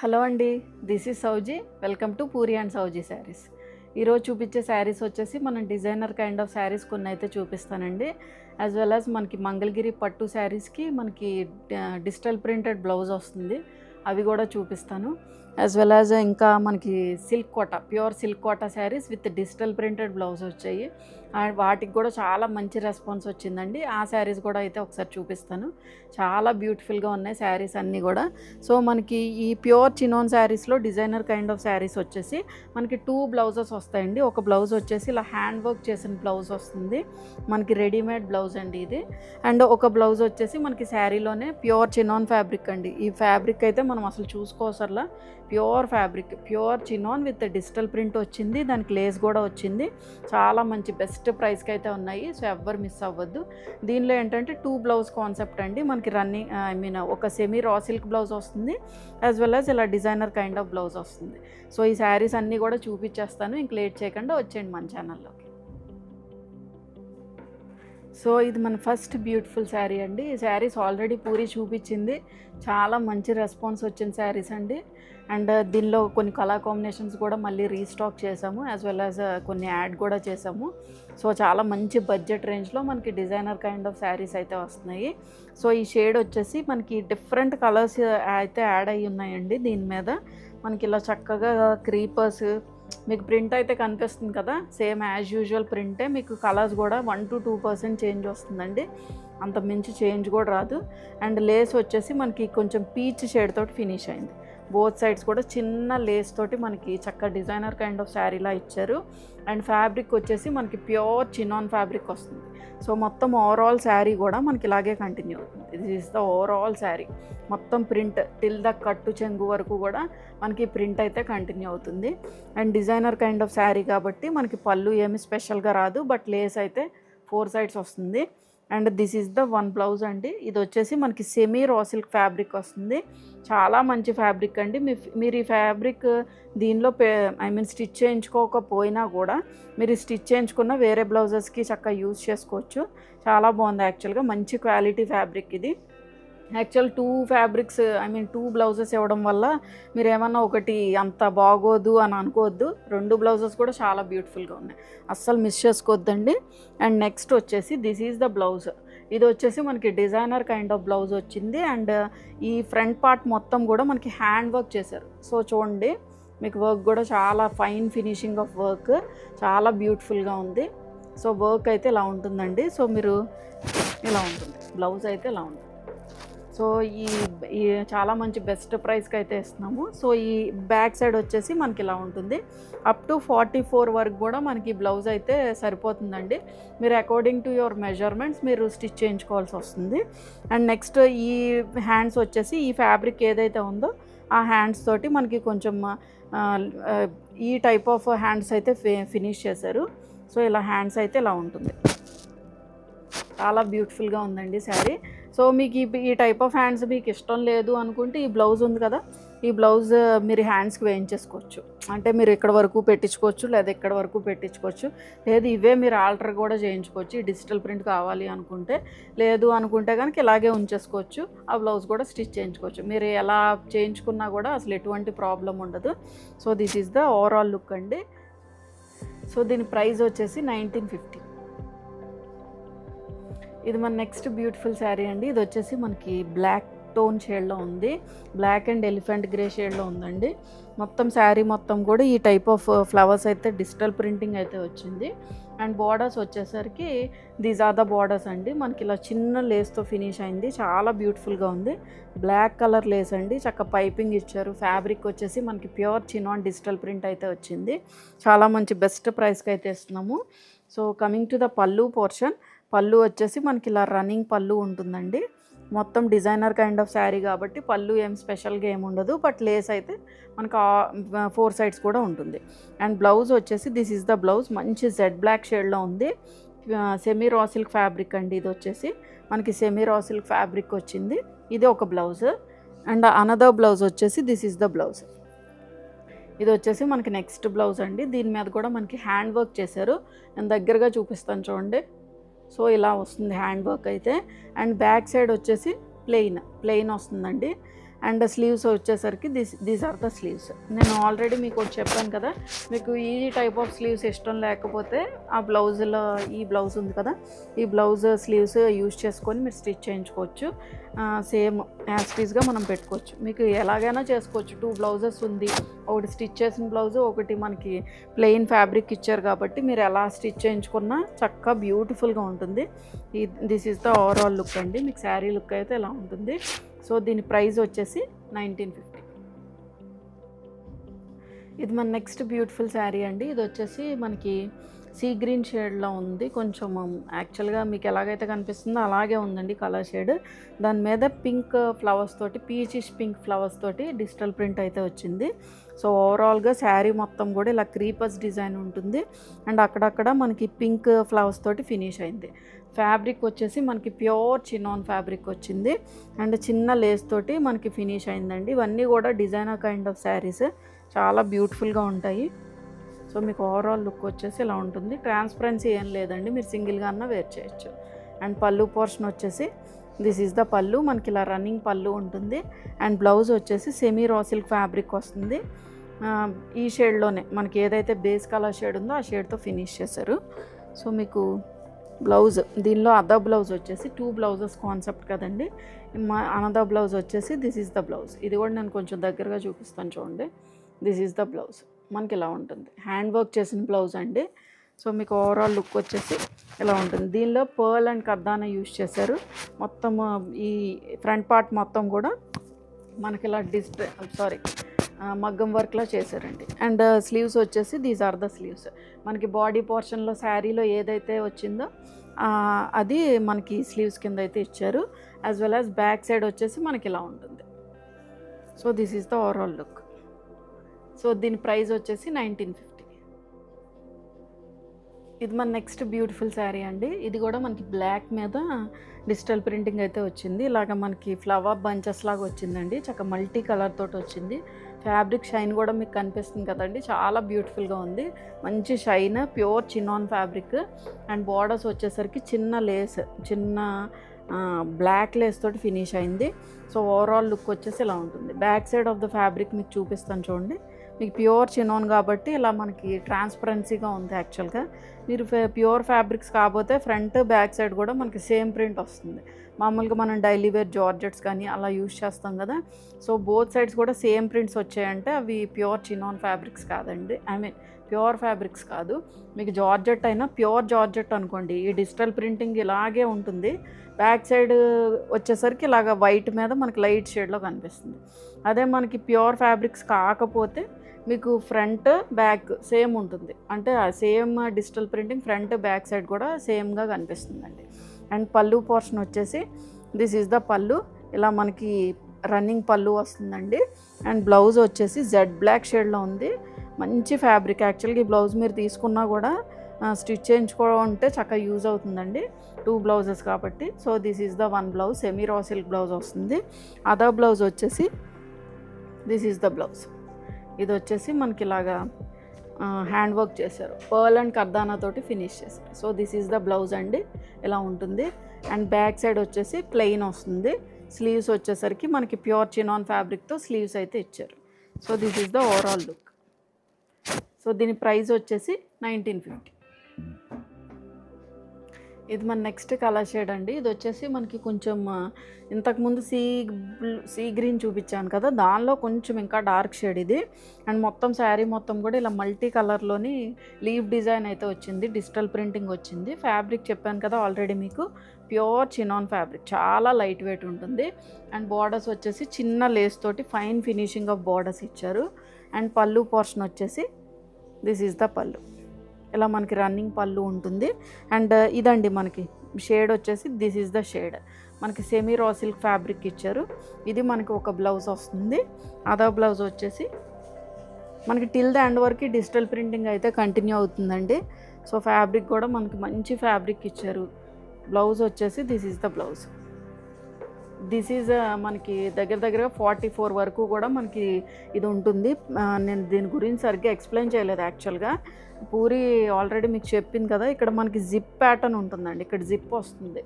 Hello అండి, this is Souji. Welcome to Puri and Souji sarees. ఈరోజు చూపించే శారీస్ వచ్చేసి మనం డిజైనర్ కైండ్ ఆఫ్ శారీస్ కొన్ని అయితే చూపిస్తానండి. యాజ్ వెల్ యాజ్ మనకి మంగళగిరి పట్టు శారీస్కి మనకి డిజిటల్ ప్రింటెడ్ బ్లౌజ్ వస్తుంది, అవి కూడా చూపిస్తాను. యాజ్ వెల్ యాజ్ ఇంకా మనకి silk Kota, pure silk Kota sarees with digital printed blouse వచ్చాయి. అండ్ వాటికి కూడా చాలా మంచి రెస్పాన్స్ వచ్చిందండి. ఆ శారీస్ కూడా అయితే ఒకసారి చూపిస్తాను. చాలా బ్యూటిఫుల్గా ఉన్నాయి శారీస్ అన్నీ కూడా. సో మనకి ఈ ప్యూర్ చినోన్ శారీస్లో డిజైనర్ కైండ్ ఆఫ్ శారీస్ వచ్చేసి మనకి 2 బ్లౌజెస్ వస్తాయండి. ఒక బ్లౌజ్ వచ్చేసి ఇలా హ్యాండ్ వర్క్ చేసిన బ్లౌజ్ వస్తుంది, మనకి రెడీమేడ్ బ్లౌజ్ అండి ఇది. అండ్ ఒక బ్లౌజ్ వచ్చేసి మనకి శారీలోనే ప్యూర్ చినోన్ ఫ్యాబ్రిక్ అండి. ఈ ఫ్యాబ్రిక్ అయితే మనం అసలు చూసుకోసర్లా, pure fabric, pure chinon with digital print వచ్చింది, దానికి లేస్ కూడా వచ్చింది. చాలా మంచి బెస్ట్ ప్రైస్కి అయితే ఉన్నాయి, సో ఎవ్వరు మిస్ అవ్వద్దు. దీనిలో ఏంటంటే 2 బ్లౌజ్ కాన్సెప్ట్ అండి. మనకి రన్నింగ్ ఒక సెమీ రా సిల్క్ బ్లౌజ్ వస్తుంది, యాజ్ వెల్ యాజ్ ఇలా డిజైనర్ కైండ్ ఆఫ్ బ్లౌజ్ వస్తుంది. సో ఈ శారీస్ అన్నీ కూడా చూపించేస్తాను, ఇంక లేట్ చేయకుండా వచ్చేయండి మన ఛానల్లోకి. సో ఇది మన ఫస్ట్ బ్యూటిఫుల్ శారీ అండి. ఈ శారీస్ ఆల్రెడీ పూరి చూపించింది, చాలా మంచి రెస్పాన్స్ వచ్చిన శారీస్ అండి. అండ్ దీనిలో కొన్ని కలర్ కాంబినేషన్స్ కూడా మళ్ళీ రీస్టాక్ చేసాము, యాజ్ వెల్ యాజ్ కొన్ని యాడ్ కూడా చేసాము. సో చాలా మంచి బడ్జెట్ రేంజ్లో మనకి డిజైనర్ కైండ్ ఆఫ్ శారీస్ అయితే వస్తున్నాయి. సో ఈ షేడ్ వచ్చేసి మనకి డిఫరెంట్ కలర్స్ అయితే యాడ్ అయ్యి ఉన్నాయండి. దీని మీద మనకి ఇలా చక్కగా క్రీపర్స్, మీకు ప్రింట్ అయితే కనిపిస్తుంది కదా, సేమ్ యాజ్ యూజువల్ ప్రింటే. మీకు కలర్స్ కూడా 1 to 2% చేంజ్ వస్తుందండి, అంత మించి చేంజ్ కూడా రాదు. అండ్ లేస్ వచ్చేసి మనకి కొంచెం పీచ్ షేడ్ తోటి ఫినిష్ అయింది. బోత్ సైడ్స్ కూడా చిన్న లేస్ తోటి మనకి చక్క డిజైనర్ కైండ్ ఆఫ్ శారీలా ఇచ్చారు. అండ్ ఫ్యాబ్రిక్ వచ్చేసి మనకి ప్యూర్ చినాన్ ఫ్యాబ్రిక్ వస్తుంది. సో మొత్తం ఓవరాల్ శారీ కూడా మనకి ఇలాగే కంటిన్యూ అవుతుంది. This is the overall sari. మొత్తం ప్రింట్ టిల్ ద కట్టు చెంగు వరకు కూడా మనకి ప్రింట్ అయితే కంటిన్యూ అవుతుంది. And designer kind of sari కాబట్టి మనకి పళ్ళు ఏమి స్పెషల్గా రాదు, బట్ లేస్ అయితే 4 sides వస్తుంది. And this is the 1 blouse అండి. ఇది వచ్చేసి మనకి సెమీ రా సిల్క్ ఫ్యాబ్రిక్ వస్తుంది, చాలా మంచి ఫ్యాబ్రిక్ అండి. మీరు ఈ ఫ్యాబ్రిక్ దీనిలో స్టిచ్ చేయించుకోకపోయినా కూడా మీరు స్టిచ్ చేయించుకున్న వేరే బ్లౌజెస్కి చక్కగా యూజ్ చేసుకోవచ్చు. చాలా బాగుంది యాక్చువల్గా, మంచి క్వాలిటీ ఫ్యాబ్రిక్ ఇది. యాక్చువల్ 2 బ్లౌజెస్ ఇవ్వడం వల్ల మీరు ఏమన్నా ఒకటి అంత బాగోదు అని అనుకోవద్దు. 2 బ్లౌజెస్ కూడా చాలా బ్యూటిఫుల్గా ఉన్నాయి, అస్సలు మిస్ చేసుకోవద్దండి. అండ్ నెక్స్ట్ వచ్చేసి దిస్ ఈజ్ ద బ్లౌజ్. ఇది వచ్చేసి మనకి డిజైనర్ కైండ్ ఆఫ్ బ్లౌజ్ వచ్చింది. అండ్ ఈ ఫ్రంట్ పార్ట్ మొత్తం కూడా మనకి హ్యాండ్ వర్క్ చేశారు. సో చూడండి, మీకు వర్క్ కూడా చాలా ఫైన్ ఫినిషింగ్ ఆఫ్ వర్క్, చాలా బ్యూటిఫుల్గా ఉంది. సో వర్క్ అయితే ఇలా ఉంటుందండి. సో మీరు ఇలా ఉంటుంది, బ్లౌజ్ అయితే ఇలా ఉంటుంది. సో ఈ చాలా మంచి బెస్ట్ ప్రైస్కి అయితే ఇస్తున్నాము. సో ఈ బ్యాక్ సైడ్ వచ్చేసి మనకి ఇలా ఉంటుంది. అప్ టు 44 వరకు కూడా మనకి బ్లౌజ్ అయితే సరిపోతుందండి. మీరు అకార్డింగ్ టు యువర్ మెజర్మెంట్స్ మీరు స్టిచ్ చేయించుకోవాల్సి వస్తుంది. అండ్ నెక్స్ట్ ఈ హ్యాండ్స్ వచ్చేసి ఈ ఫ్యాబ్రిక్ ఏదైతే ఉందో ఆ హ్యాండ్స్ తోటి మనకి కొంచెం ఈ టైప్ ఆఫ్ హ్యాండ్స్ అయితే ఫినిష్ చేశారు. సో ఇలా హ్యాండ్స్ అయితే ఇలా ఉంటుంది, చాలా బ్యూటిఫుల్గా ఉందండి శారీ. సో మీకు ఈ టైప్ ఆఫ్ హ్యాండ్స్ మీకు ఇష్టం లేదు అనుకుంటే ఈ బ్లౌజ్ ఉంది కదా, ఈ బ్లౌజ్ మీరు హ్యాండ్స్కి వేయించేసుకోవచ్చు. అంటే మీరు ఇక్కడ వరకు పెట్టించుకోవచ్చు, లేదా ఇక్కడ వరకు పెట్టించుకోవచ్చు, లేదు ఇవే మీరు ఆల్టర్ కూడా చేయించుకోవచ్చు. ఈ డిజిటల్ ప్రింట్ కావాలి అనుకుంటే, లేదు అనుకుంటే కనుక ఇలాగే ఉంచేసుకోవచ్చు. ఆ బ్లౌజ్ కూడా స్టిచ్ చేయించుకోవచ్చు. మీరు ఎలా చేయించుకున్నా కూడా అసలు ఎటువంటి ప్రాబ్లం ఉండదు. So this is the overall look అండి. సో దీని ప్రైస్ వచ్చేసి 1950. ఇది మన నెక్స్ట్ బ్యూటిఫుల్ శారీ అండి. ఇది వచ్చేసి మనకి బ్లాక్ టోన్ షేడ్లో ఉంది, బ్లాక్ అండ్ ఎలిఫెంట్ గ్రే షేడ్లో ఉందండి. మొత్తం శారీ మొత్తం కూడా ఈ టైప్ ఆఫ్ ఫ్లవర్స్ అయితే డిజిటల్ ప్రింటింగ్ అయితే వచ్చింది. అండ్ బార్డర్స్ వచ్చేసరికి దీస్ ఆర్ ద బార్డర్స్ అండి. మనకి ఇలా చిన్న లేస్తో ఫినిష్ అయింది, చాలా బ్యూటిఫుల్గా ఉంది. బ్లాక్ కలర్ లేస్ అండి, చక్క పైపింగ్ ఇచ్చారు. ఫ్యాబ్రిక్ వచ్చేసి మనకి ప్యూర్ చినాన్ డిజిటల్ ప్రింట్ అయితే వచ్చింది. చాలా మంచి బెస్ట్ ప్రైస్కి అయితే ఇస్తున్నాము. సో కమింగ్ టు ద పళ్ళు పోర్షన్, పళ్ళు వచ్చేసి మనకి ఇలా రన్నింగ్ పళ్ళు ఉంటుందండి. మొత్తం డిజైనర్ కైండ్ ఆఫ్ శారీ కాబట్టి పళ్ళు ఏం స్పెషల్గా ఏమి ఉండదు, బట్ లేస్ అయితే మనకు 4 sides కూడా ఉంటుంది. అండ్ బ్లౌజ్ వచ్చేసి దిస్ ఈజ్ ద బ్లౌజ్, మంచి జెడ్ బ్లాక్ షేడ్లో ఉంది. సెమీ రా సిల్క్ ఫ్యాబ్రిక్ అండి. ఇది వచ్చేసి మనకి సెమీ రా సిల్క్ ఫ్యాబ్రిక్ వచ్చింది. ఇది ఒక బ్లౌజ్. అండ్ అనదర్ బ్లౌజ్ వచ్చేసి దిస్ ఈజ్ ద బ్లౌజ్. ఇది వచ్చేసి మనకి నెక్స్ట్ బ్లౌజ్ అండి. దీని మీద కూడా మనకి హ్యాండ్ వర్క్ చేశారు, నేను దగ్గరగా చూపిస్తాను చూడండి. సో ఇలా వస్తుంది హ్యాండ్ వర్క్ అయితే. అండ్ బ్యాక్ సైడ్ వచ్చేసి ప్లెయిన్ వస్తుందండి. అండ్ స్లీవ్స్ వచ్చేసరికి దీస్ ఆర్ ద స్లీవ్స్. నేను ఆల్రెడీ మీకు ఒకటి చెప్పాను కదా, మీకు ఈ టైప్ ఆఫ్ స్లీవ్స్ ఇష్టం లేకపోతే ఆ బ్లౌజ్లో ఈ బ్లౌజ్ ఉంది కదా, ఈ బ్లౌజ్ స్లీవ్స్ యూజ్ చేసుకొని మీరు స్టిచ్ చేయించుకోవచ్చు. సేమ్ యాస్టీస్గా మనం పెట్టుకోవచ్చు. మీకు ఎలాగైనా చేసుకోవచ్చు. 2 బ్లౌజెస్ ఉంది, ఒకటి స్టిచ్ చేసిన బ్లౌజ్, ఒకటి మనకి ప్లెయిన్ ఫ్యాబ్రిక్ ఇచ్చారు కాబట్టి మీరు ఎలా స్టిచ్ చేయించుకున్నా చక్కగా బ్యూటిఫుల్గా ఉంటుంది. This is the overall look అండి. మీకు శారీ లుక్ అయితే ఇలా ఉంటుంది. సో దీని ప్రైస్ వచ్చేసి 1950. ఇది మన నెక్స్ట్ బ్యూటిఫుల్ శారీ అండి. ఇది వచ్చేసి మనకి సీ గ్రీన్ షేడ్లో ఉంది. కొంచెం యాక్చువల్గా మీకు ఎలాగైతే కనిపిస్తుందో అలాగే ఉందండి కలర్ షేడ్. దాని మీద పింక్ ఫ్లవర్స్ తోటి, పీచిష్ పింక్ ఫ్లవర్స్ తోటి డిజిటల్ ప్రింట్ అయితే వచ్చింది. సో ఓవరాల్గా శారీ మొత్తం కూడా ఇలా క్రీపర్స్ డిజైన్ ఉంటుంది. అండ్ అక్కడక్కడ మనకి పింక్ ఫ్లవర్స్ తోటి ఫినిష్ అయింది. ఫ్యాబ్రిక్ వచ్చేసి మనకి ప్యూర్ చినాన్ ఫ్యాబ్రిక్ వచ్చింది. అండ్ చిన్న లేస్ తోటి మనకి ఫినిష్ అయిందండి. ఇవన్నీ కూడా డిజైనర్ కైండ్ ఆఫ్ శారీస్, చాలా బ్యూటిఫుల్గా ఉంటాయి. సో మీకు ఓవరాల్ లుక్ వచ్చేసి ఇలా ఉంటుంది. ట్రాన్స్పరెన్సీ ఏం లేదండి, మీరు సింగిల్గా అన్న వేర్ చేయొచ్చు. అండ్ పళ్ళు పోర్షన్ వచ్చేసి దిస్ ఈజ్ ద పళ్ళు. మనకి ఇలా రన్నింగ్ పళ్ళు ఉంటుంది. అండ్ బ్లౌజ్ వచ్చేసి సెమీ రా సిల్క్ ఫ్యాబ్రిక్ వస్తుంది. ఈ షేడ్లోనే మనకి ఏదైతే బేస్ కలర్ షేడ్ ఉందో ఆ షేడ్తో ఫినిష్ చేశారు. సో మీకు బ్లౌజ్, దీనిలో అదర్ బ్లౌజ్ వచ్చేసి 2 బ్లౌజెస్ కాన్సెప్ట్ కదండి. అనదర్ బ్లౌజ్ వచ్చేసి దిస్ ఈజ్ ద బ్లౌజ్. ఇది కూడా నేను కొంచెం దగ్గరగా చూపిస్తాను చూడండి. This is the blouse. మనకి ఇలా ఉంటుంది. హ్యాండ్ వర్క్ చేసిన బ్లౌజ్ అండి. సో మీకు ఓవరాల్ లుక్ వచ్చేసి ఇలా ఉంటుంది. దీనిలో పర్ల్ అండ్ కర్దానా యూజ్ చేశారు. మొత్తం ఈ ఫ్రంట్ పార్ట్ మొత్తం కూడా మనకి ఇలా మగ్గం వర్క్లో చేశారండి. అండ్ స్లీవ్స్ వచ్చేసి దీస్ ఆర్ ద స్లీవ్స్. మనకి బాడీ పోర్షన్లో శారీలో ఏదైతే వచ్చిందో అది మనకి స్లీవ్స్ కింద అయితే ఇచ్చారు. As well as back side వచ్చేసి మనకి ఇలా ఉంటుంది. So this is the overall look. So దీని ప్రైస్ వచ్చేసి 1950. ఇది మన నెక్స్ట్ బ్యూటిఫుల్ శారీ అండి. ఇది కూడా మనకి బ్లాక్ మీద డిజిటల్ ప్రింటింగ్ అయితే వచ్చింది. ఇలాగ మనకి ఫ్లవర్ బంచెస్ లాగా వచ్చిందండి. చక్కగా మల్టీ కలర్ తోటి వచ్చింది. ఫ్యాబ్రిక్ షైన్ కూడా మీకు కనిపిస్తుంది కదండి, చాలా బ్యూటిఫుల్గా ఉంది. మంచి shine, pure chinon fabric. And borders వచ్చేసరికి చిన్న లేస్, చిన్న బ్లాక్ లేస్ తోటి ఫినిష్ అయింది. సో ఓవరాల్ లుక్ వచ్చేసి ఇలా ఉంటుంది. Back side of the fabric మీకు చూపిస్తాను చూడండి. మీకు ప్యూర్ చినాన్ కాబట్టి ఇలా మనకి ట్రాన్స్పరెన్సీగా ఉంది. యాక్చువల్గా మీరు ప్యూర్ ఫ్యాబ్రిక్స్ కాకపోతే ఫ్రంట్ బ్యాక్ సైడ్ కూడా మనకి సేమ్ ప్రింట్ వస్తుంది. మామూలుగా మనం డైలీ వేర్ జార్జెట్స్ కానీ అలా యూజ్ చేస్తాం కదా. సో బోత్ సైడ్స్ కూడా సేమ్ ప్రింట్స్ వచ్చాయంటే అవి ప్యూర్ చినాన్ ఫ్యాబ్రిక్స్ కాదండి. ప్యూర్ ఫ్యాబ్రిక్స్ కాదు. మీకు జార్జెట్ అయినా ప్యూర్ జార్జెట్ అనుకోండి, ఈ డిజిటల్ ప్రింటింగ్ ఇలాగే ఉంటుంది. బ్యాక్ సైడ్ వచ్చేసరికి ఇలాగ వైట్ మీద మనకి లైట్ షేడ్లో కనిపిస్తుంది. అదే మనకి ప్యూర్ ఫ్యాబ్రిక్స్ కాకపోతే మీకు ఫ్రంట్ బ్యాక్ సేమ్ ఉంటుంది. అంటే same digital printing front back side కూడా సేమ్గా కనిపిస్తుందండి. అండ్ పళ్ళు పోర్షన్ వచ్చేసి దిస్ ఈజ్ ద పళ్ళు. ఇలా మనకి రన్నింగ్ పళ్ళు వస్తుందండి. అండ్ బ్లౌజ్ వచ్చేసి జెడ్ బ్లాక్ షేడ్లో ఉంది. మంచి ఫ్యాబ్రిక్. యాక్చువల్గా ఈ బ్లౌజ్ మీరు తీసుకున్నా కూడా స్టిచ్ చేయించుకుంటే చక్కగా యూజ్ అవుతుందండి. 2 బ్లౌజెస్ కాబట్టి. So this is the 1 blouse. Semi raw silk blouse వస్తుంది. అదర్ బ్లౌజ్ వచ్చేసి దిస్ ఈజ్ ద బ్లౌజ్. ఇది వచ్చేసి మనకి ఇలాగా హ్యాండ్ వర్క్ చేశారు. పర్ల్ అండ్ కర్దానా తోటి ఫినిష్ చేశారు. So this is the blouse అండి, ఇలా ఉంటుంది. అండ్ బ్యాక్ సైడ్ వచ్చేసి ప్లెయిన్ వస్తుంది. స్లీవ్స్ వచ్చేసరికి మనకి ప్యూర్ చినాన్ ఫ్యాబ్రిక్తో స్లీవ్స్ అయితే ఇచ్చారు. So this is the overall look. So దీని ప్రైస్ వచ్చేసి 1950. ఇది మన నెక్స్ట్ కలర్ షేడ్ అండి. ఇది వచ్చేసి మనకి కొంచెం ఇంతకుముందు సీ గ్రీన్ చూపించాను కదా, దానిలో కొంచెం ఇంకా డార్క్ షేడ్ ఇది. అండ్ మొత్తం శారీ మొత్తం కూడా ఇలా మల్టీ కలర్లోని లీవ్ డిజైన్ అయితే వచ్చింది. డిజిటల్ ప్రింటింగ్ వచ్చింది. ఫ్యాబ్రిక్ చెప్పాను కదా ఆల్రెడీ మీకు, ప్యూర్ చినాన్ ఫ్యాబ్రిక్, చాలా లైట్ వెయిట్ ఉంటుంది. అండ్ బార్డర్స్ వచ్చేసి చిన్న లేస్ తోటి ఫైన్ ఫినిషింగ్ ఆఫ్ బార్డర్స్ ఇచ్చారు. అండ్ పళ్ళు పోర్షన్ వచ్చేసి దిస్ ఈజ్ ద పళ్ళు. ఇలా మనకి రన్నింగ్ పళ్ళు ఉంటుంది. అండ్ ఇదండి మనకి షేడ్ వచ్చేసి దిస్ ఈజ్ ద షేడ్. మనకి సెమీ రా సిల్క్ ఫ్యాబ్రిక్ ఇచ్చారు. ఇది మనకి ఒక బ్లౌజ్ వస్తుంది. అదర్ బ్లౌజ్ వచ్చేసి మనకి టిల్ ద ఎండ్ వరకు డిజిటల్ ప్రింటింగ్ అయితే కంటిన్యూ అవుతుందండి. సో ఫ్యాబ్రిక్ కూడా మనకి మంచి ఫ్యాబ్రిక్ ఇచ్చారు. బ్లౌజ్ వచ్చేసి this is the blouse. This is మనకి దగ్గర 44 వరకు కూడా మనకి ఇది ఉంటుంది. నేను దీని గురించి సరిగ్గా ఎక్స్ప్లెయిన్ చేయలేదు యాక్చువల్గా. పూరి ఆల్రెడీ మీకు చెప్పింది కదా, ఇక్కడ మనకి జిప్ ప్యాటర్న్ ఉంటుందండి. ఇక్కడ జిప్ వస్తుంది.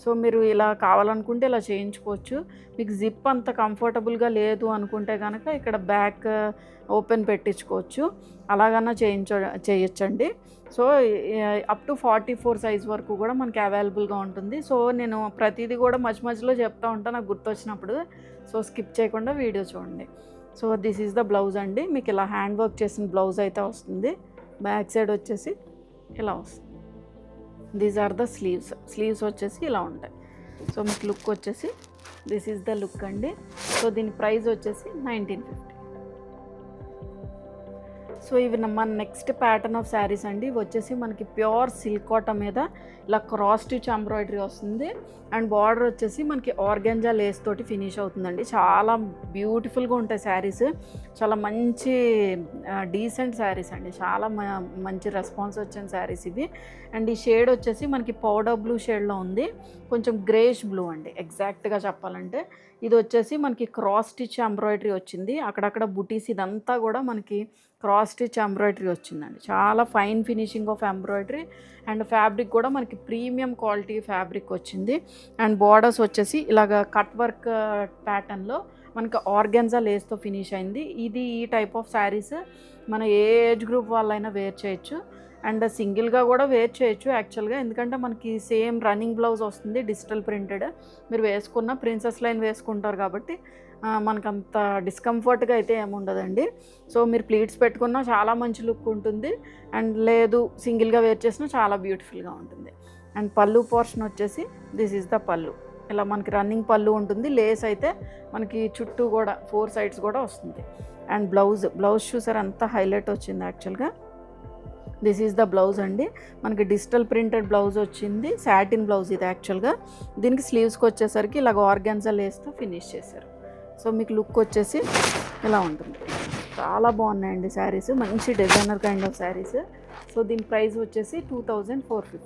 సో మీరు ఇలా కావాలనుకుంటే ఇలా చేయించుకోవచ్చు. మీకు జిప్ అంత కంఫర్టబుల్గా లేదు అనుకుంటే కనుక ఇక్కడ బ్యాక్ ఓపెన్ పెట్టించుకోవచ్చు, అలాగన్నా చేయొచ్చండి. సో అప్ టు 44 సైజ్ వరకు కూడా మనకి అవైలబుల్గా ఉంటుంది. సో నేను ప్రతిదీ కూడా మధ్యలో చెప్తూ ఉంటాను నాకు గుర్తొచ్చినప్పుడు. సో స్కిప్ చేయకుండా వీడియో చూడండి. So this is the blouse అండి. మీకు ఇలా హ్యాండ్ వర్క్ చేసిన బ్లౌజ్ అయితే వస్తుంది. బ్యాక్ సైడ్ వచ్చేసి ఇలా వస్తుంది. దీస్ ఆర్ ద స్లీవ్స్ వచ్చేసి ఇలా ఉంటాయి. సో మీకు లుక్ వచ్చేసి దిస్ ఈజ్ ద లుక్ అండి. సో దీని ప్రైస్ వచ్చేసి 1950. సో ఇవి మన నెక్స్ట్ ప్యాటర్న్ ఆఫ్ శారీస్ అండి. ఇవి వచ్చేసి మనకి ప్యూర్ సిల్క్ కాటన్ మీద ఇలా క్రాస్ స్టిచ్ ఎంబ్రాయిడరీ వస్తుంది. అండ్ బార్డర్ వచ్చేసి మనకి ఆర్గాంజా లేస్ తోటి ఫినిష్ అవుతుందండి. చాలా బ్యూటిఫుల్గా ఉంటాయి శారీస్. చాలా మంచి డీసెంట్ శారీస్ అండి. చాలా మంచి రెస్పాన్స్ వచ్చిన శారీస్ ఇవి. అండ్ ఈ షేడ్ వచ్చేసి మనకి పౌడర్ బ్లూ షేడ్లో ఉంది, కొంచెం గ్రేష్ బ్లూ అండి ఎగ్జాక్ట్గా చెప్పాలంటే. ఇది వచ్చేసి మనకి క్రాస్ స్టిచ్ ఎంబ్రాయిడరీ వచ్చింది, అక్కడక్కడ బుటీస్, ఇదంతా కూడా మనకి క్రాస్ స్టిచ్ ఎంబ్రాయిడరీ వచ్చిందండి. చాలా fine finishing of embroidery. And fabric కూడా మనకి ప్రీమియం క్వాలిటీ ఫ్యాబ్రిక్ వచ్చింది. అండ్ బార్డర్స్ వచ్చేసి ఇలాగ కట్ వర్క్ ప్యాటర్న్లో మనకి ఆర్గాన్జా లేస్తో ఫినిష్ అయింది. ఈ టైప్ ఆఫ్ శారీస్ మన ఏ ఏజ్ గ్రూప్ వాళ్ళైనా వేర్ చేయొచ్చు. అండ్ సింగిల్గా కూడా వేర్ చేయొచ్చు యాక్చువల్గా, ఎందుకంటే మనకి సేమ్ రన్నింగ్ బ్లౌజ్ వస్తుంది డిజిటల్ ప్రింటెడ్. మీరు వేసుకున్న ప్రిన్సెస్ లైన్ వేసుకుంటారు కాబట్టి మనకంత డిస్కంఫర్ట్గా అయితే ఏముండదండి. సో మీరు ప్లీట్స్ పెట్టుకున్నా చాలా మంచి లుక్ ఉంటుంది. అండ్ లేదు సింగిల్గా వేర్ చేసినా చాలా బ్యూటిఫుల్గా ఉంటుంది. అండ్ పళ్ళు పోర్షన్ వచ్చేసి దిస్ ఈజ్ ద పళ్ళు. ఇలా మనకి రన్నింగ్ పళ్ళు ఉంటుంది. లేస్ అయితే మనకి చుట్టూ కూడా 4 సైడ్స్ కూడా వస్తుంది. అండ్ బ్లౌజ్ చూసారు అంత హైలైట్ వచ్చింది యాక్చువల్గా. దిస్ ఈజ్ ద బ్లౌజ్ అండి. మనకి డిజిటల్ ప్రింటెడ్ బ్లౌజ్ వచ్చింది, సాటిన్ బ్లౌజ్ ఇది యాక్చువల్గా. దీనికి స్లీవ్స్కి వచ్చేసరికి ఇలాగ ఆర్గాన్జా లేస్తో ఫినిష్ చేశారు. సో మీకు లుక్ వచ్చేసి ఇలా ఉంటుంది. చాలా బాగున్నాయండి శారీస్, మంచి designer kind of saris. So దీని ప్రైస్ వచ్చేసి 2450.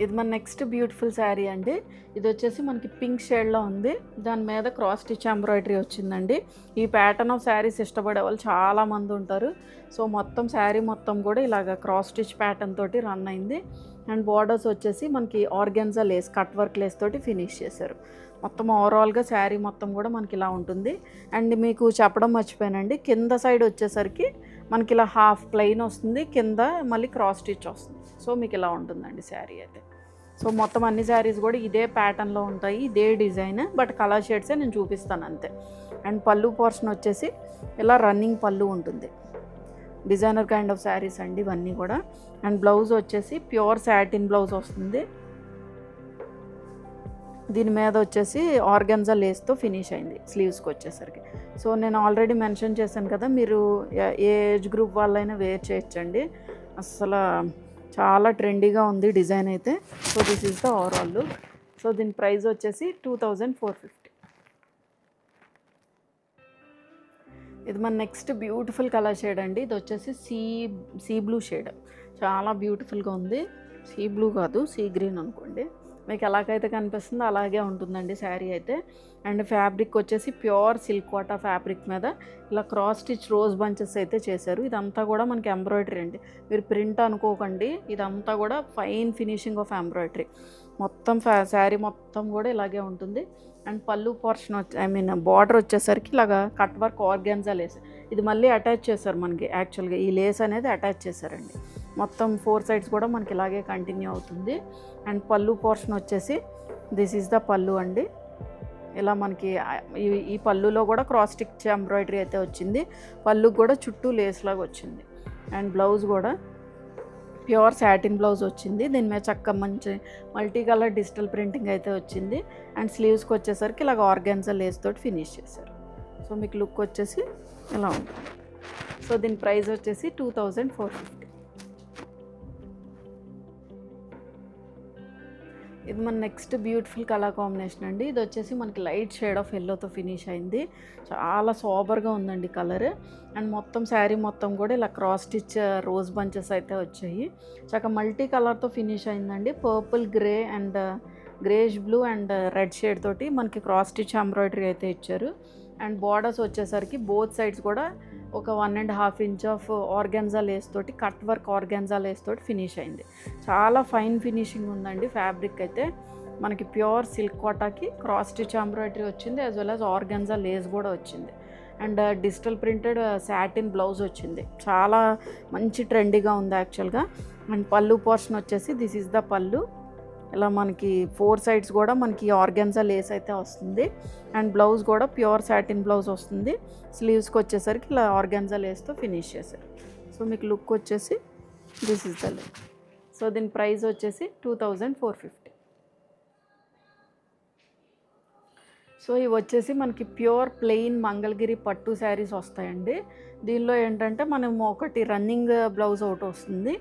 ఇది మన నెక్స్ట్ బ్యూటిఫుల్ శారీ అండి. ఇది వచ్చేసి మనకి పింక్ షేడ్లో ఉంది, దాని మీద క్రాస్ స్టిచ్ ఎంబ్రాయిడరీ వచ్చిందండి. ఈ ప్యాటర్న్ ఆఫ్ శారీస్ ఇష్టపడే వాళ్ళు చాలామంది ఉంటారు. సో మొత్తం శారీ మొత్తం కూడా ఇలాగ క్రాస్ స్టిచ్ ప్యాటర్న్ తోటి రన్ అయింది. అండ్ బార్డర్స్ వచ్చేసి మనకి organza lace, cut work lace తోటి ఫినిష్ చేశారు. మొత్తం ఓవరాల్గా శారీ మొత్తం కూడా మనకి ఇలా ఉంటుంది. అండ్ మీకు చెప్పడం మర్చిపోయానండి, కింద సైడ్ వచ్చేసరికి మనకి ఇలా హాఫ్ ప్లెయిన్ వస్తుంది, కింద మళ్ళీ క్రాస్ స్టిచ్ వస్తుంది. సో మీకు ఇలా ఉంటుందండి శారీ అయితే. సో మొత్తం అన్ని శారీస్ కూడా ఇదే ప్యాటర్న్లో ఉంటాయి, ఇదే డిజైన్, బట్ కలర్ షేడ్సే నేను చూపిస్తాను అంతే. అండ్ పళ్ళు పోర్షన్ వచ్చేసి ఇలా రన్నింగ్ పళ్ళు ఉంటుంది. డిజైనర్ కైండ్ ఆఫ్ శారీస్ అండి ఇవన్నీ కూడా. అండ్ బ్లౌజ్ వచ్చేసి ప్యూర్ సాటిన్ బ్లౌజ్ వస్తుంది. దీని మీద వచ్చేసి ఆర్గాన్జా లేస్తో ఫినిష్ అయింది స్లీవ్స్కి వచ్చేసరికి. సో నేను ఆల్రెడీ మెన్షన్ చేశాను కదా, మీరు ఏ ఏజ్ గ్రూప్ వాళ్ళైనా వేర్ చేయొచ్చండి. అసలు చాలా ట్రెండీగా ఉంది డిజైన్ అయితే. So this is the overall look. So దీని ప్రైస్ వచ్చేసి 2450. ఇది మన నెక్స్ట్ బ్యూటిఫుల్ కలర్ షేడ్ అండి. ఇది వచ్చేసి సీ బ్లూ షేడ్, చాలా బ్యూటిఫుల్గా ఉంది. సీ బ్లూ కాదు, సీ గ్రీన్ అనుకోండి, మీకు ఎలాగైతే కనిపిస్తుందో అలాగే ఉంటుందండి శారీ అయితే. అండ్ ఫ్యాబ్రిక్ వచ్చేసి ప్యూర్ సిల్క్ వాటా ఫ్యాబ్రిక్ మీద ఇలా క్రాస్ స్టిచ్ రోజ్ బంచెస్ అయితే చేశారు. ఇదంతా కూడా మనకి ఎంబ్రాయిడరీ అండి, మీరు ప్రింట్ అనుకోకండి, ఇదంతా కూడా ఫైన్ ఫినిషింగ్ ఆఫ్ ఎంబ్రాయిడరీ. మొత్తం శారీ మొత్తం కూడా ఇలాగే ఉంటుంది. అండ్ పళ్ళు పోర్షన్ బార్డర్ వచ్చేసరికి ఇలాగా కట్ వర్క్ ఆర్గాన్జా లేస్, ఇది మళ్ళీ అటాచ్ చేశారు మనకి. యాక్చువల్గా ఈ లేస్ అనేది అటాచ్ చేశారండి. మొత్తం 4 సైడ్స్ కూడా మనకి ఇలాగే కంటిన్యూ అవుతుంది. అండ్ పళ్ళు పోర్షన్ వచ్చేసి దిస్ ఈజ్ ద పళ్ళు అండి. ఇలా మనకి ఈ పళ్ళులో కూడా క్రాస్ స్టిచ్ ఎంబ్రాయిడరీ అయితే వచ్చింది, పళ్ళుకి కూడా చుట్టూ లేస్ లాగా వచ్చింది. అండ్ బ్లౌజ్ కూడా ప్యూర్ సాటిన్ బ్లౌజ్ వచ్చింది, దీని మీద చక్క మంచి మల్టీ కలర్ డిజిటల్ ప్రింటింగ్ అయితే వచ్చింది. అండ్ స్లీవ్స్కి వచ్చేసరికి ఇలాగ ఆర్గాన్జా లేస్ తోటి ఫినిష్ చేశారు. సో మీకు లుక్ వచ్చేసి ఇలా ఉంటుంది. సో దీని ప్రైస్ వచ్చేసి 2450. ఇది మన నెక్స్ట్ బ్యూటిఫుల్ కలర్ కాంబినేషన్ అండి. ఇది వచ్చేసి మనకి లైట్ షేడ్ ఆఫ్ ఎల్లోతో ఫినిష్ అయింది, చాలా సోబర్గా ఉందండి కలర్. అండ్ మొత్తం శారీ మొత్తం కూడా ఇలా క్రాస్ స్టిచ్ రోజ్ బంచెస్ అయితే వచ్చాయి, చక్కగా మల్టీ కలర్తో ఫినిష్ అయిందండి. Purple, grey and greyish blue and red shade తోటి మనకి క్రాస్ స్టిచ్ ఎంబ్రాయిడరీ అయితే ఇచ్చారు. అండ్ బార్డర్స్ వచ్చేసరికి బోత్ సైడ్స్ కూడా ఒక 1.5 ఇంచ్ ఆఫ్ ఆర్గాన్జా లేస్ తోటి, కట్ వర్క్ ఆర్గాన్జా లేస్ తోటి ఫినిష్ అయింది. చాలా ఫైన్ ఫినిషింగ్ ఉందండి. ఫ్యాబ్రిక్ అయితే మనకి ప్యూర్ సిల్క్ కోటాకి క్రాస్ స్టిచ్ ఎంబ్రాయిడరీ వచ్చింది, as well as organza lace కూడా వచ్చింది. And digital printed satin blouse వచ్చింది. చాలా మంచి ట్రెండీగా ఉంది యాక్చువల్గా. అండ్ పళ్ళు పోర్షన్ వచ్చేసి దిస్ ఈజ్ ద పళ్ళు. ఇలా మనకి 4 సైడ్స్ కూడా మనకి ఆర్గాన్జా లేస్ అయితే వస్తుంది. అండ్ బ్లౌజ్ కూడా ప్యూర్ సాటిన్ బ్లౌజ్ వస్తుంది. స్లీవ్స్కి వచ్చేసరికి ఇలా ఆర్గాన్జా లేస్తో ఫినిష్ చేశారు. సో మీకు లుక్ వచ్చేసి this is the look. So దీని ప్రైస్ వచ్చేసి 2450. సో ఇవి వచ్చేసి మనకి ప్యూర్ ప్లెయిన్ మంగళగిరి పట్టు శారీస్ వస్తాయండి. దీనిలో ఏంటంటే మనం ఒకటి రన్నింగ్ బ్లౌజ్ ఒకటి వస్తుంది,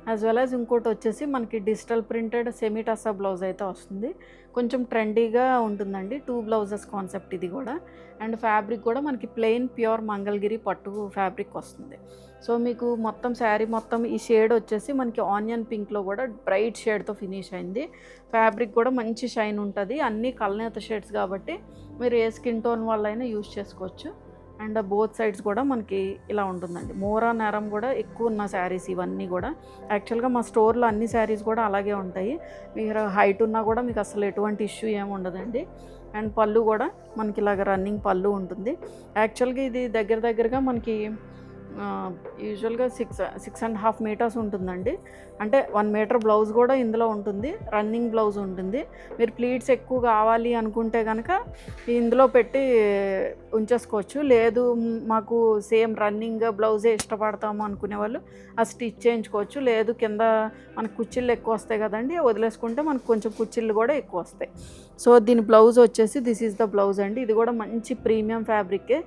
యాజ్ వెల్ యాజ్ ఇంకోటి వచ్చేసి మనకి digital printed semi tussar blouse అయితే వస్తుంది. కొంచెం ట్రెండీగా ఉంటుందండి. 2 బ్లౌజెస్ కాన్సెప్ట్ ఇది కూడా. అండ్ ఫ్యాబ్రిక్ కూడా మనకి ప్లెయిన్ ప్యూర్ మంగళగిరి పట్టు ఫ్యాబ్రిక్ వస్తుంది. సో మీకు మొత్తం శారీ మొత్తం ఈ షేడ్ వచ్చేసి మనకి ఆనియన్ పింక్లో కూడా బ్రైట్ షేడ్తో ఫినిష్ అయింది. ఫ్యాబ్రిక్ కూడా మంచి షైన్ ఉంటుంది. అన్నీ కల్నేత షేడ్స్ కాబట్టి మీరు ఏ స్కిన్ టోన్ వాళ్ళైనా యూజ్ చేసుకోవచ్చు. అండ్ బోత్ సైడ్స్ కూడా మనకి ఇలా ఉంటుందండి. మోరా నేరం కూడా ఎక్కువ ఉన్న శారీస్ ఇవన్నీ కూడా. యాక్చువల్గా మా స్టోర్లో అన్ని శారీస్ కూడా అలాగే ఉంటాయి. మీరు హైట్ ఉన్నా కూడా మీకు అసలు ఎటువంటి ఇష్యూ ఏమి ఉండదండి. అండ్ పళ్ళు కూడా మనకి ఇలాగ రన్నింగ్ పళ్ళు ఉంటుంది. యాక్చువల్గా ఇది దగ్గరగా మనకి యూజువల్గా 6.5 మీటర్స్ ఉంటుందండి. అంటే 1 మీటర్ బ్లౌజ్ కూడా ఇందులో ఉంటుంది, రన్నింగ్ బ్లౌజ్ ఉంటుంది. మీరు ప్లీట్స్ ఎక్కువ కావాలి అనుకుంటే కనుక ఇందులో పెట్టి ఉంచేసుకోవచ్చు. లేదు మాకు సేమ్ రన్నింగ్ బ్లౌజే ఇష్టపడతాము అనుకునే వాళ్ళు ఆ స్టిచ్ చేయించుకోవచ్చు. లేదు కింద మనకు కుచ్చిళ్ళు ఎక్కువ వస్తాయి కదండి, వదిలేసుకుంటే మనకు కొంచెం కుచ్చిళ్ళు కూడా ఎక్కువ వస్తాయి. సో దీని బ్లౌజ్ వచ్చేసి దిస్ ఈజ్ ద బ్లౌజ్ అండి. ఇది కూడా మంచి ప్రీమియం ఫ్యాబ్రికే.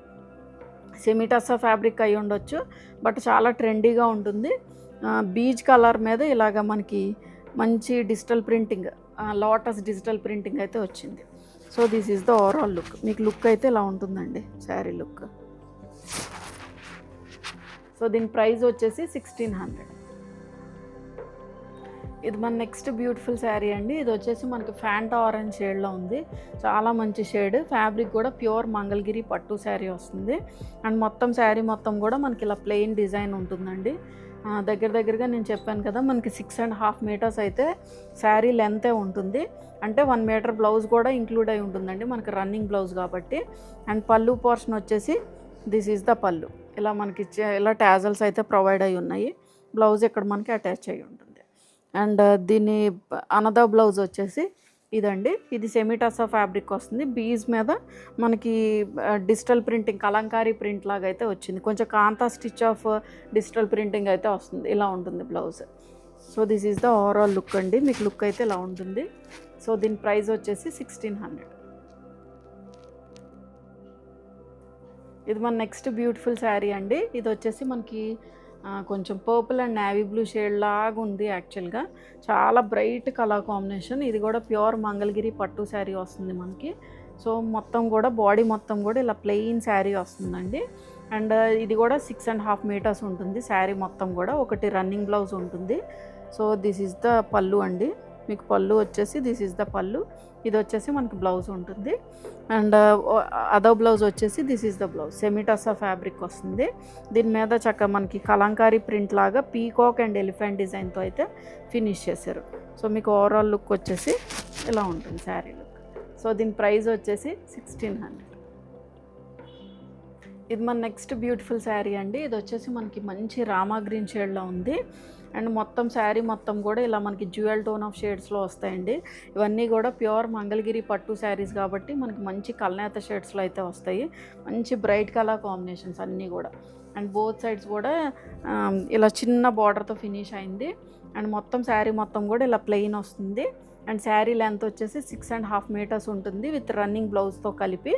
సెమీ టస్సా ఫ్యాబ్రిక్ అయి ఉండొచ్చు, బట్ చాలా ట్రెండీగా ఉంటుంది. బీజ్ కలర్ మీద ఇలాగ మనకి మంచి digital printing, lotus digital printing అయితే వచ్చింది. So this is the overall look. మీకు లుక్ అయితే ఇలా ఉంటుందండి శారీ లుక్. సో దీని ప్రైస్ వచ్చేసి 1600. ఇది మన నెక్స్ట్ బ్యూటిఫుల్ శారీ అండి. ఇది వచ్చేసి మనకి ఫ్యాంటా ఆరెంజ్ షేడ్లో ఉంది. చాలా మంచి షేడ్. ఫ్యాబ్రిక్ కూడా ప్యూర్ మంగళగిరి పట్టు శారీ వస్తుంది. అండ్ మొత్తం శారీ మొత్తం కూడా మనకి ఇలా ప్లెయిన్ డిజైన్ ఉంటుందండి. దగ్గరగా నేను చెప్పాను కదా మనకి 6.5 మీటర్స్ అయితే శారీ లెంతే ఉంటుంది. అంటే 1 మీటర్ బ్లౌజ్ కూడా ఇంక్లూడ్ అయి ఉంటుందండి మనకి రన్నింగ్ బ్లౌజ్ కాబట్టి. అండ్ పళ్ళు పోర్షన్ వచ్చేసి దిస్ ఈజ్ ద పళ్ళు. ఇలా మనకి ఇలా టాజల్స్ అయితే ప్రొవైడ్ అయి ఉన్నాయి. బ్లౌజ్ ఇక్కడ మనకి అటాచ్ అయ్యి ఉంటుంది. అండ్ దీని అనదర్ బ్లౌజ్ వచ్చేసి ఇదండి. ఇది సెమీ టస్సా ఫ్యాబ్రిక్ వస్తుంది. బీజ్ మీద మనకి డిజిటల్ ప్రింటింగ్ కలంకారీ ప్రింట్ లాగా అయితే వచ్చింది. కొంచెం కాంతా స్టిచ్ ఆఫ్ డిజిటల్ ప్రింటింగ్ అయితే వస్తుంది. ఇలా ఉంటుంది blouse. So this is the overall look అండి. మీకు లుక్ అయితే ఇలా ఉంటుంది. సో దీని ప్రైస్ వచ్చేసి 1600. ఇది మన నెక్స్ట్ బ్యూటిఫుల్ శారీ అండి. ఇది వచ్చేసి మనకి కొంచెం purple and navy blue shade లాగా ఉంది. యాక్చువల్గా చాలా బ్రైట్ కలర్ కాంబినేషన్. ఇది కూడా ప్యూర్ మంగళగిరి పట్టు శారీ వస్తుంది మనకి. సో మొత్తం కూడా బాడీ మొత్తం కూడా ఇలా ప్లెయిన్ శారీ వస్తుందండి. అండ్ ఇది కూడా 6.5 మీటర్స్ ఉంటుంది శారీ మొత్తం కూడా. ఒకటి రన్నింగ్ బ్లౌజ్ ఉంటుంది. సో దిస్ ఈజ్ ద పళ్ళు అండి. మీకు పళ్ళు వచ్చేసి దిస్ ఈజ్ ద పళ్ళు. ఇది వచ్చేసి మనకి బ్లౌజ్ ఉంటుంది. అండ్ అదో బ్లౌజ్ వచ్చేసి this is the blouse. Semi tussar fabric వస్తుంది. దీని మీద చక్కగా మనకి కలంకారీ ప్రింట్ లాగా పీకాక్ అండ్ ఎలిఫెంట్ డిజైన్తో అయితే ఫినిష్ చేశారు. సో మీకు ఓవరాల్ లుక్ వచ్చేసి ఇలా ఉంటుంది శారీ లుక్. సో దీని ప్రైస్ వచ్చేసి 1600. ఇది మన నెక్స్ట్ బ్యూటిఫుల్ శారీ అండి. ఇది వచ్చేసి మనకి మంచి రామా గ్రీన్ షేడ్లో ఉంది. అండ్ మొత్తం శారీ మొత్తం కూడా ఇలా మనకి జ్యువెల్ టోన్ ఆఫ్ షేడ్స్లో వస్తాయండి. ఇవన్నీ కూడా ప్యూర్ మంగళగిరి పట్టు శారీస్ కాబట్టి మనకి మంచి కల్నేత షేడ్స్లో అయితే వస్తాయి. మంచి బ్రైట్ కలర్ కాంబినేషన్స్ అన్నీ కూడా. అండ్ బోత్ సైడ్స్ కూడా ఇలా చిన్న బార్డర్తో ఫినిష్ అయింది. అండ్ మొత్తం శారీ మొత్తం కూడా ఇలా ప్లెయిన్ వస్తుంది. అండ్ శారీ లెంత్ వచ్చేసి 6.5 మీటర్స్ ఉంటుంది విత్ రన్నింగ్ బ్లౌజ్తో కలిపి.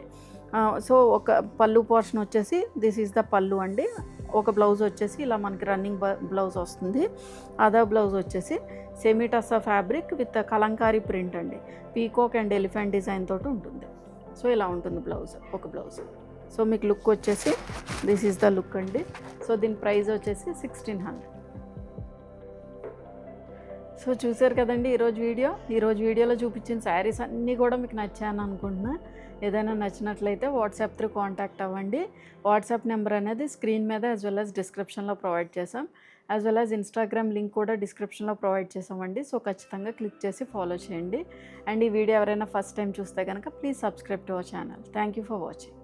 సో ఒక పళ్ళు పోర్షన్ వచ్చేసి దిస్ ఈజ్ ద పళ్ళు అండి. ఒక బ్లౌజ్ వచ్చేసి ఇలా మనకి రన్నింగ్ బ్లౌజ్ వస్తుంది. అదర్ బ్లౌజ్ వచ్చేసి semi tussar fabric with Kalamkari print అండి. పీకాక్ అండ్ ఎలిఫెంట్ డిజైన్ తోటి ఉంటుంది. సో ఇలా ఉంటుంది బ్లౌజ్, ఒక బ్లౌజ్. సో మీకు లుక్ వచ్చేసి దిస్ ఈజ్ ద లుక్ అండి. సో దీని ప్రైస్ వచ్చేసి 1600. సో చూసారు కదండి ఈరోజు వీడియోలో చూపించిన శారీస్ అన్నీ కూడా మీకు నచ్చాను అనుకుంటున్నా. ఏదైనా నచ్చినట్లయితే వాట్సాప్ త్రూ కాంటాక్ట్ అవ్వండి. వాట్సాప్ నెంబర్ అనేది స్క్రీన్ మీద యాజ్ వెల్ యాజ్ డిస్క్రిప్షన్లో ప్రొవైడ్ చేసాం. As well as Instagram link కూడా డిస్క్రిప్షన్లో ప్రొవైడ్ చేసామండి. సో ఖచ్చితంగా క్లిక్ చేసి ఫాలో చేయండి. అండ్ ఈ వీడియో ఎవరైనా ఫస్ట్ టైం చూస్తే కనుక please subscribe to our channel. Thank you for watching.